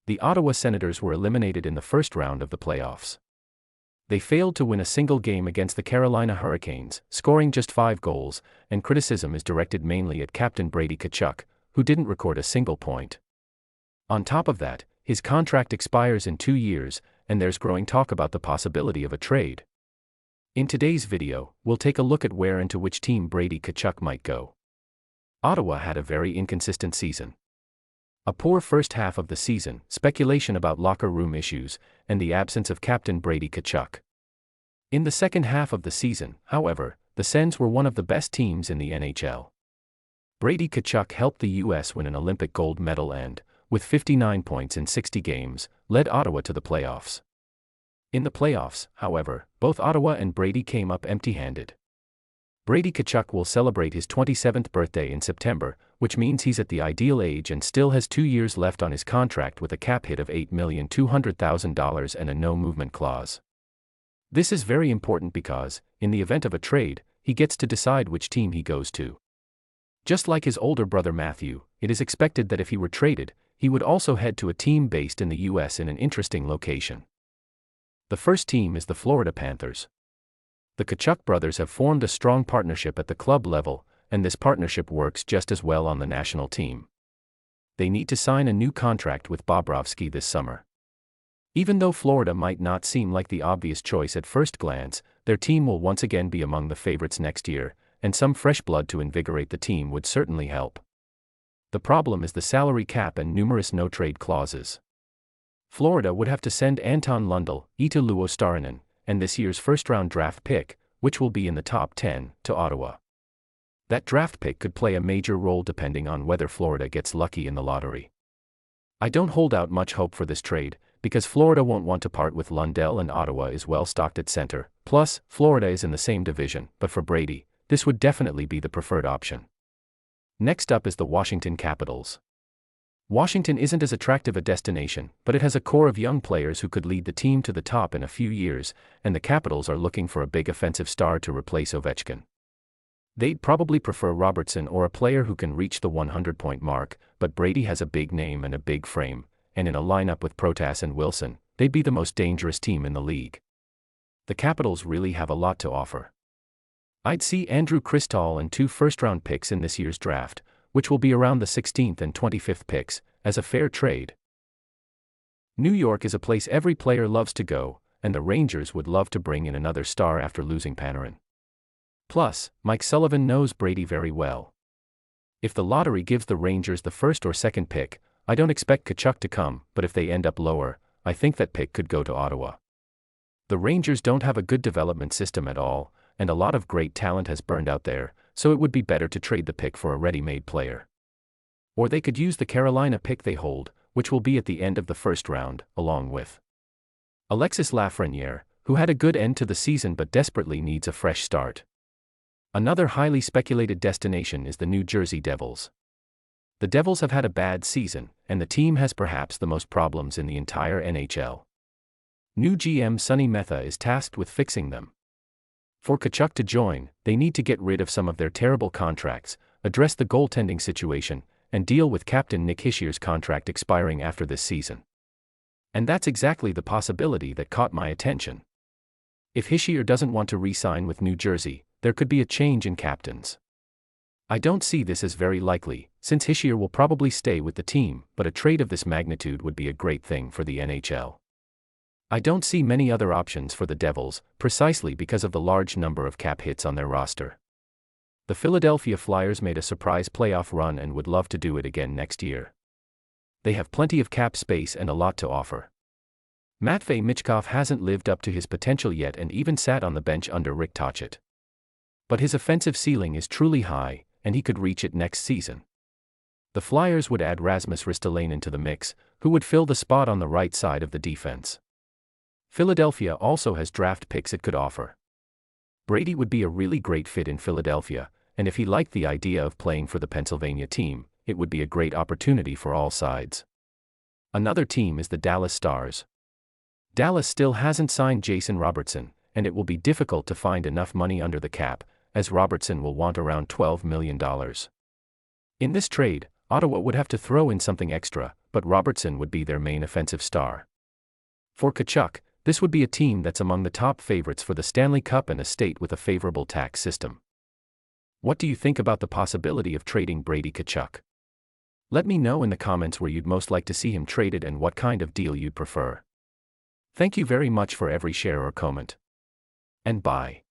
The Ottawa Senators were eliminated in the first round of the playoffs. They failed to win a single game against the Carolina Hurricanes, scoring just 5 goals, and criticism is directed mainly at captain Brady Tkachuk, who didn't record a single point. On top of that, his contract expires in 2 years, and there's growing talk about the possibility of a trade. In today's video, we'll take a look at where and to which team Brady Tkachuk might go. Ottawa had a very inconsistent season. A poor first half of the season, speculation about locker room issues, and the absence of captain Brady Tkachuk. In the second half of the season, however, the Sens were one of the best teams in the NHL. Brady Tkachuk helped the U.S. win an Olympic gold medal and, with 59 points in 60 games, led Ottawa to the playoffs. In the playoffs, however, both Ottawa and Brady came up empty-handed. Brady Tkachuk will celebrate his 27th birthday in September, which means he's at the ideal age and still has 2 years left on his contract with a cap hit of $8,200,000 and a no-movement clause. This is very important because, in the event of a trade, he gets to decide which team he goes to. Just like his older brother Matthew, it is expected that if he were traded, he would also head to a team based in the U.S. in an interesting location. The first team is the Florida Panthers. The Tkachuk brothers have formed a strong partnership at the club level, and this partnership works just as well on the national team. They need to sign a new contract with Bobrovsky this summer. Even though Florida might not seem like the obvious choice at first glance, their team will once again be among the favorites next year, and some fresh blood to invigorate the team would certainly help. The problem is the salary cap and numerous no-trade clauses. Florida would have to send Anton Lundell, Ita Luostarinen, and this year's first-round draft pick, which will be in the top 10, to Ottawa. That draft pick could play a major role depending on whether Florida gets lucky in the lottery. I don't hold out much hope for this trade, because Florida won't want to part with Lundell and Ottawa is well stocked at center, plus, Florida is in the same division, but for Brady, this would definitely be the preferred option. Next up is the Washington Capitals. Washington isn't as attractive a destination, but it has a core of young players who could lead the team to the top in a few years, and the Capitals are looking for a big offensive star to replace Ovechkin. They'd probably prefer Robertson or a player who can reach the 100-point mark, but Brady has a big name and a big frame, and in a lineup with Protas and Wilson, they'd be the most dangerous team in the league. The Capitals really have a lot to offer. I'd see Andrew Cristall and 2 first-round picks in this year's draft, which will be around the 16th and 25th picks, as a fair trade. New York is a place every player loves to go, and the Rangers would love to bring in another star after losing Panarin. Plus, Mike Sullivan knows Brady very well. If the lottery gives the Rangers the first or second pick, I don't expect Tkachuk to come, but if they end up lower, I think that pick could go to Ottawa. The Rangers don't have a good development system at all, and a lot of great talent has burned out there, so it would be better to trade the pick for a ready-made player. Or they could use the Carolina pick they hold, which will be at the end of the first round, along with Alexis Lafreniere, who had a good end to the season but desperately needs a fresh start. Another highly speculated destination is the New Jersey Devils. The Devils have had a bad season, and the team has perhaps the most problems in the entire NHL. New GM Sonny Mehta is tasked with fixing them. For Tkachuk to join, they need to get rid of some of their terrible contracts, address the goaltending situation, and deal with captain Nick Hischier's contract expiring after this season. And that's exactly the possibility that caught my attention. If Hischier doesn't want to re-sign with New Jersey, there could be a change in captains. I don't see this as very likely, since Hischier will probably stay with the team, but a trade of this magnitude would be a great thing for the NHL. I don't see many other options for the Devils, precisely because of the large number of cap hits on their roster. The Philadelphia Flyers made a surprise playoff run and would love to do it again next year. They have plenty of cap space and a lot to offer. Matvei Michkov hasn't lived up to his potential yet and even sat on the bench under Rick Tocchet. But his offensive ceiling is truly high, and he could reach it next season. The Flyers would add Rasmus Ristolainen to the mix, who would fill the spot on the right side of the defense. Philadelphia also has draft picks it could offer. Brady would be a really great fit in Philadelphia, and if he liked the idea of playing for the Pennsylvania team, it would be a great opportunity for all sides. Another team is the Dallas Stars. Dallas still hasn't signed Jason Robertson, and it will be difficult to find enough money under the cap, as Robertson will want around $12 million. In this trade, Ottawa would have to throw in something extra, but Robertson would be their main offensive star. For Tkachuk, this would be a team that's among the top favorites for the Stanley Cup and a state with a favorable tax system. What do you think about the possibility of trading Brady Tkachuk? Let me know in the comments where you'd most like to see him traded and what kind of deal you'd prefer. Thank you very much for every share or comment. And bye.